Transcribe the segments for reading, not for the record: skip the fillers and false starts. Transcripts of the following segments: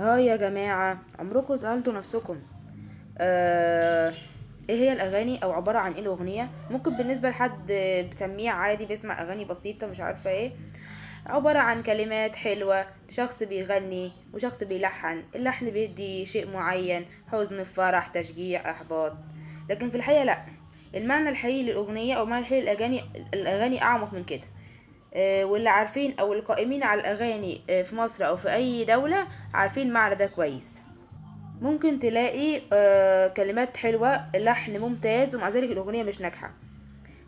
اه يا جماعة، عمركم سألتوا نفسكم آه ايه هي الاغاني او عبارة عن ايه الاغنية؟ ممكن بالنسبة لحد بسميع عادي بيسمع اغاني بسيطة مش عارفة ايه، عبارة عن كلمات حلوة، شخص بيغني وشخص بيلحن، اللحن بيدي شيء معين، حزن، فرح، تشجيع، احباط. لكن في الحقيقة لا، المعنى الحقيقي للاغنية او معنى الحقيقي الاغاني اعمق من كده. واللي عارفين او القائمين على الاغاني في مصر او في اي دولة عارفين المعنى ده كويس. ممكن تلاقي كلمات حلوة، لحن ممتاز، ومع ذلك الأغنية مش ناجحة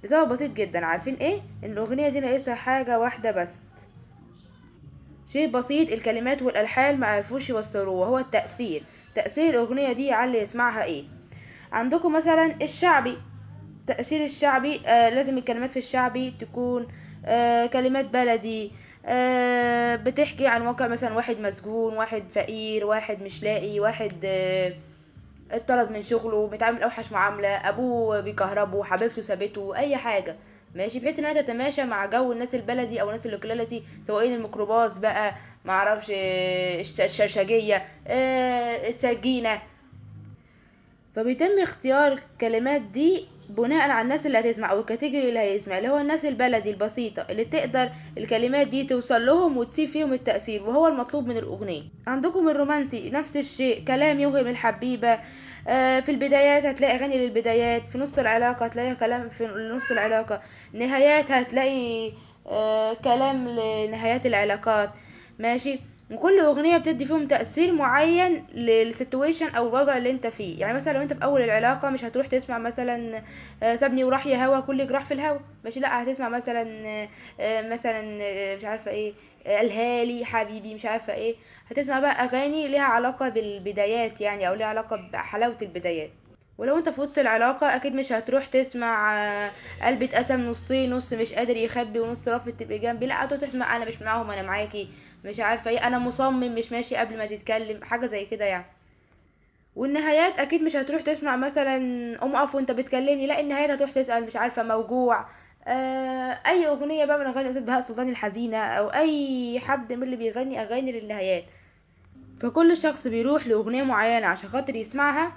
لسبب بسيط جدا. عارفين ايه؟ ان الأغنية دي ناقصها حاجة واحدة بس، شيء بسيط، الكلمات والألحان ما عرفوش يوصلوه، وهو التأثير. تأثير الأغنية دي على اللي يسمعها ايه؟ عندكم مثلا الشعبي، تأثير الشعبي لازم الكلمات في الشعبي تكون كلمات بلدي، بتحكي عن واقع، مثلا واحد مسجون، واحد فقير، واحد مش لاقي، واحد اتطرد من شغله، بيتعامل اوحش معاملة، ابوه بيكهربه، حبيبته سابته، اي حاجة ماشي، بحيث انها تتماشى مع جو الناس البلدي او الناس اللوكاليتي، سواقين الميكروباص بقى، معرفش الشرشجية، السجينة. فبيتم اختيار الكلمات دي بناء على الناس اللي هتسمع او الكاتيجوري اللي هيسمع، اللي هو الناس البلدي البسيطة اللي تقدر الكلمات دي توصل لهم وتسيب فيهم التأثير، وهو المطلوب من الأغنية. عندكم الرومانسي نفس الشيء، كلام يوهم الحبيبة. في البدايات هتلاقي أغاني للبدايات، في نص العلاقة هتلاقي كلام، في نص العلاقة نهايات هتلاقي كلام لنهايات العلاقات ماشي. وكل اغنيه بتدي فيهم تاثير معين للسيتويشن او الوضع اللي انت فيه. يعني مثلا لو انت في اول العلاقه مش هتروح تسمع مثلا سابني وراح يا هوا كل جراح في الهوا ماشي، لا هتسمع مثلا مش عارفه ايه، الهالي حبيبي مش عارفه ايه. هتسمع بقى اغاني ليها علاقه بالبدايات يعني، او ليها علاقه بحلاوه البدايات. ولو انت في وسط العلاقة اكيد مش هتروح تسمع قلبي اتقسم نصين، نص مش قادر يخبي ونص رافض تبقي جنبي، لا هتروح تسمع انا مش معاهم انا معاكي، مش عارفة ايه، انا مصمم مش ماشي قبل ما تتكلم، حاجة زي كده يعني. والنهايات اكيد مش هتروح تسمع مثلا قوم اقف وانت بتكلمني، لا النهايات هتروح تسأل مش عارفة موجوع. اي اغنية بقى من اغاني استاذ بهاء سلطان الحزينة، او اي حد من اللي بيغني اغاني للنهايات. فكل شخص بيروح لاغنية معينة عشان خاطر يسمعها،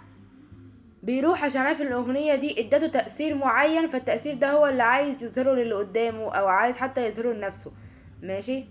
بيروح عشان عارف ان الاغنية دي ادته تأثير معين، فالتأثير ده هو اللي عايز يظهره للي قدامه او عايز حتى يظهره لنفسه ماشي.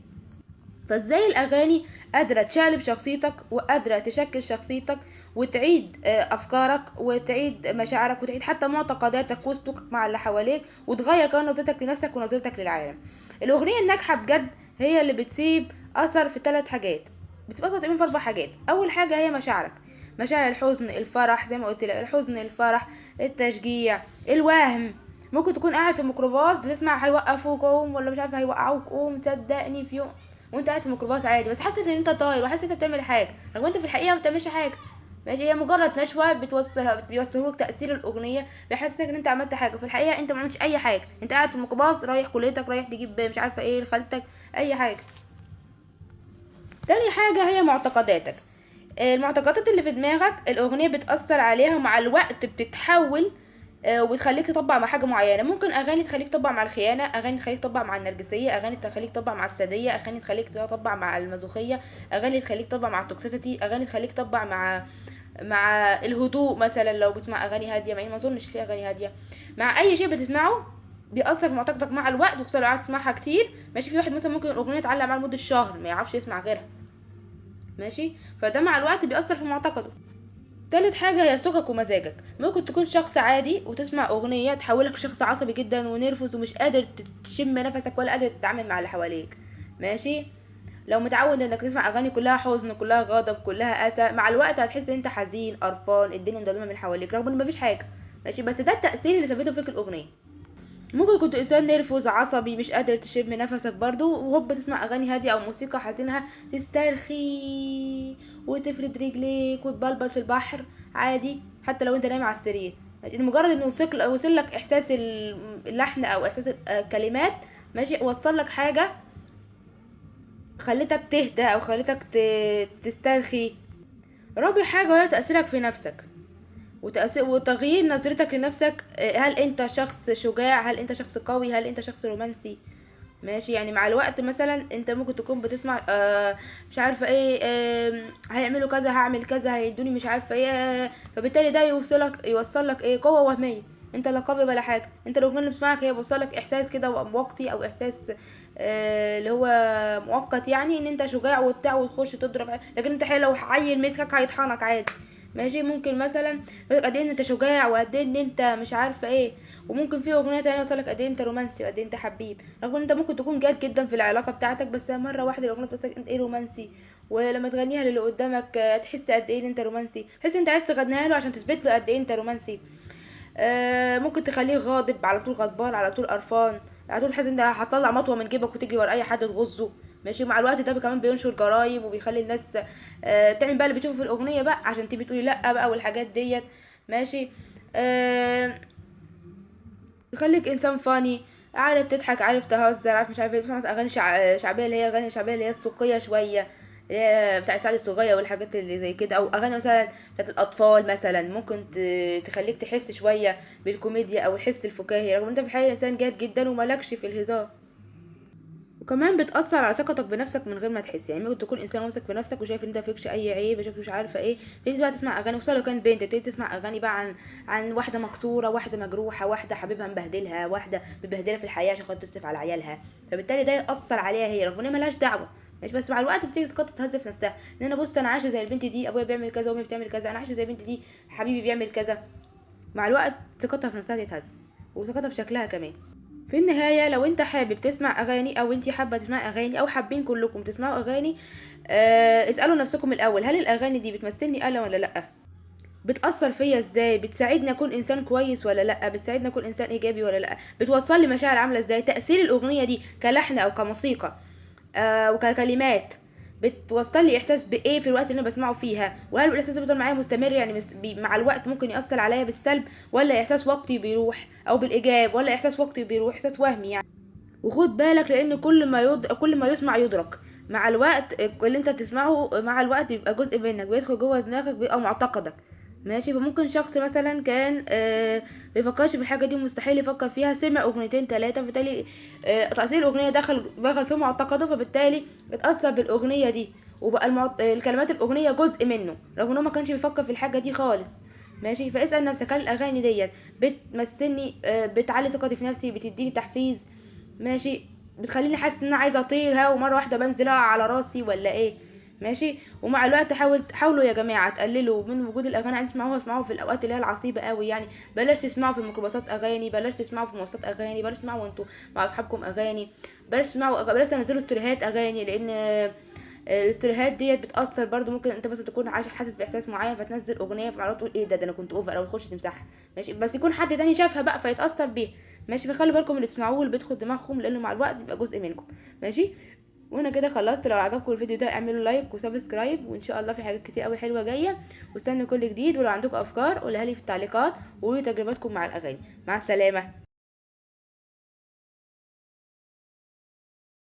فازاي الاغاني قادرة تشالب شخصيتك وقادرة تشكل شخصيتك وتعيد افكارك وتعيد مشاعرك وتعيد حتى معتقداتك وسلوكك مع اللي حواليك، وتغير كمان نظرتك لنفسك ونظرتك للعالم. الاغنية الناجحة بجد هي اللي بتسيب اثر في 3 حاجات، بتسيب اثر تقريبا في 4 حاجات. اول حاجة هي مشاعرك، مشاعر الحزن، الفرح، زي ما قلت لك الحزن، الفرح، التشجيع، الوهم. ممكن تكون قاعد في الميكروباص بتسمع هيوقفوك قوم، ولا مش عارفه هيوقعوك قوم، صدقني في يوم وانت قاعد في الميكروباص عادي بس حاسس ان انت طاير وحاسس ان انت بتعمل حاجه، رغم انت في الحقيقه ما بتعملش حاجه ماشي. هي مجرد نشوه بيوصلوك تاثير الاغنيه، بيحسسك ان انت عملت حاجه، في الحقيقه انت ما عملتش اي حاجه، انت قاعد في الميكروباص رايح كليتك، رايح تجيب مش عارفه ايه لخالتك، اي حاجه. تاني حاجه هي معتقداتك، المعتقدات اللي في دماغك الأغنية بتأثر عليها، ومع الوقت بتتحول وبتخليك تطبق مع حاجة معينة. ممكن أغاني تخليك تطبق مع الخيانة، أغاني تخليك تطبق مع النرجسية، أغاني تخليك تطبق مع السادية، أغاني تخليك تطبق مع المازوخية، أغاني تخليك تطبق مع التوكسيسيتي، أغاني تخليك تطبق مع الهدوء. مثلا لو بتسمع أغاني هادية، مع إني ما أظنش في أغاني هادية، مع أي شيء بتسمعه بيأثر في معتقدك مع الوقت، وخصوصا لو قعدت تسمعها كتير ماشي. في واحد مثلا ممكن الأغنية تعلق معاه لمدة شهر ما يعرفش يسمع غيرها ماشي، فده مع الوقت بيأثر في معتقده. تالت حاجة هي سلوكك ومزاجك، ممكن تكون شخص عادي وتسمع أغنية تحولك لشخص عصبي جدا ونرفز ومش قادر تشم نفسك ولا قادر تتعامل مع اللي حواليك ماشي. لو متعود انك تسمع اغاني كلها حزن، كلها غضب، كلها اسى، مع الوقت هتحس ان انت حزين قرفان، الدنيا مظلمه من حواليك رغم ان مفيش حاجه ماشي، بس ده التأثير اللي ثبته فيك الأغنية. ممكن كنت انسان نرفز عصبي مش قادر تشم نفسك برضو، وهوب تسمع اغاني هاديه او موسيقى حزينه تسترخي وتفرد رجليك وتبلبل في البحر عادي، حتى لو انت نايم على السرير ماشي. مجرد انه وصل لك احساس اللحن او احساس الكلمات ماشي، وصل لك حاجه خلتك تهدى او خلتك تسترخي. رابع حاجه وهي تأثيرك في نفسك وتغيير نظرتك لنفسك. هل انت شخص شجاع، هل انت شخص قوي، هل انت شخص رومانسي ماشي. يعني مع الوقت مثلا انت ممكن تكون بتسمع مش عارفه ايه، هيعملوا كذا، هعمل كذا، هيدوني مش عارفه ايه، فبالتالي ده يوصل لك ايه، قوه وهميه. انت لا قوي ولا حاجه، انت لو كنت بتسمعك هي بيوصلك احساس كده وقتي، او احساس اللي هو مؤقت، يعني ان انت شجاع وبتاع وتخش تضرب، لكن انت لو عيل مسكك هيطحنك عادي. ماشي. ممكن مثلا يقولك قد ايه انت شجاع، وقد ايه ان انت مش عارفه ايه. وممكن في اغنيه تانية يوصلك قد ايه انت رومانسي، وقد ايه انت حبيب، رغم ان انت ممكن تكون جاد جدا في العلاقه بتاعتك، بس مره واحده الاغنيه توصلك انت ايه رومانسي. ولما تغنيها للي قدامك تحس قد ايه ان انت رومانسي، تحس انت عايز تغنيها له عشان تثبت له قد ايه انت رومانسي. ممكن تخليه غاضب على طول، غضبان على طول، قرفان على طول، تحس ان انت هتطلع مطوه من جيبك وتجري ورا اي حد تغزه. ماشي. مع الوقت ده كمان بينشر جرايم، وبيخلي الناس تعمل بقى اللي بتشوفه في الاغنيه بقى، عشان تيجي تقولي لا بقى والحاجات ديت. ماشي. آه يخليك انسان فاني، عارف تضحك، عارف تهزر، عارف مش عارف ايه. بتسمع مثلا اغاني شعبيه، اللي هي اغاني شعبيه اللي هي السوقيه شويه، اللي هي بتاع سعد الصغير والحاجات اللي زي كده، او اغاني مثلا بتاعت الاطفال مثلا، ممكن تخليك تحس شويه بالكوميديا او الحس الفكاهي، رغم ان انت في الحقيقه انسان جاد جدا ومالكش في الهزار. وكمان بتأثر على ثقتك بنفسك من غير ما تحس. يعني ممكن تكون انسان واثق في نفسك وشايف ان انت فيكش اي عيب، شايف مش عارفه ايه، تبتدي بقى تسمع اغاني، خصوصا لو كانت بنت، تبتدي تسمع اغاني بقى عن واحده مكسوره، واحده مجروحه، واحده حبيبها مبهدلها، واحده مبهدله في الحياه عشان خاطر تصرف على عيالها، فبالتالي ده يأثر عليها هي، رغم ان هي ملهاش دعوه. ماشي. بس مع الوقت بتيجي ثقتها تهز في نفسها، ان انا بص انا عايشه زي البنت دي، ابويا بيعمل كذا، وامي بتعمل كذا، انا عايشه زي البنت دي، حبيبي بيعمل كذا. مع الوقت ثقتها في نفسها تتهز، وثقتها في شكلها كمان. في النهاية لو انت حابب تسمع اغاني، او انت حابة تسمع اغاني، او حابين كلكم تسمعوا اغاني، اسألوا نفسكم الاول، هل الاغاني دي بتمثلني انا ولا لا؟ بتأثر فيا ازاي؟ بتساعدني اكون انسان كويس ولا لا؟ بتساعدني اكون انسان ايجابي ولا لا؟ بتوصل لي مشاعر عاملة ازاي؟ تأثير الاغنية دي كلحن او كموسيقى وككلمات بتوصل لي احساس بايه في الوقت اللي انا بسمعه فيها؟ وهل الاحساس ده بيفضل معايا مستمر، يعني مع الوقت ممكن يأثر عليا بالسلب، ولا احساس وقتي بيروح، او بالايجاب، ولا احساس وقتي بيروح، احساس وهمي يعني. وخد بالك، لان كل ما يسمع يدرك. مع الوقت اللي انت بتسمعه مع الوقت بيبقى جزء منك، بيدخل جوه دماغك، بيبقى معتقدك. ماشي. فممكن شخص مثلا كان بيفكرش في الحاجه دي، مستحيل يفكر فيها، سمع اغنيتين ثلاثه، فبالتالي تاثير الاغنيه دخل في معتقده، فبالتالي اتاثر بالاغنيه دي، وبقى الكلمات الاغنيه جزء منه، رغم ان هو ما كانش بيفكر في الحاجه دي خالص. ماشي. فاسال نفسك، هل الاغاني ديت بتمثلني، بتعلي ثقتي في نفسي، بتديني تحفيز؟ ماشي. بتخليني حاسس ان انا عايزه اطير ها، ومره واحده بنزل أقع على راسي، ولا ايه؟ ماشي. ومع الوقت حاولوا يا جماعه تقللوا من وجود الاغاني، عايزين اسمعوها في الاوقات اللي هي العصيبه قوي يعني. بلاش تسمعوا في الميكروباصات اغاني، بلاش تسمعوا في مواصلات اغاني، بلاش تسمعوا وانتوا مع اصحابكم اغاني، بلاش تنزلوا ستوريهات اغاني، لان الاستوريهات ديت بتأثر برضو. ممكن انت بس تكون عايش حاسس باحساس معين، فتنزل اغنيه، فمعناته تقول ايه ده انا كنت اوفر، او تخش تمسحها. ماشي. بس يكون حد تاني شافها بقى فيتأثر بيها. ماشي. فخلي بالكم من اللي بتسمعوه، اللي بيدخل دماغكم، لانه مع الوقت بيبقى جزء منكم. ماشي. وانا كده خلصت. لو عجبكم الفيديو ده اعملوا لايك وسبسكرايب، وان شاء الله في حاجات كتير قوي حلوه جايه، واستنوا كل جديد. ولو عندكم افكار قولها لي في التعليقات، وقولوا تجربتكم مع الاغاني. مع السلامه.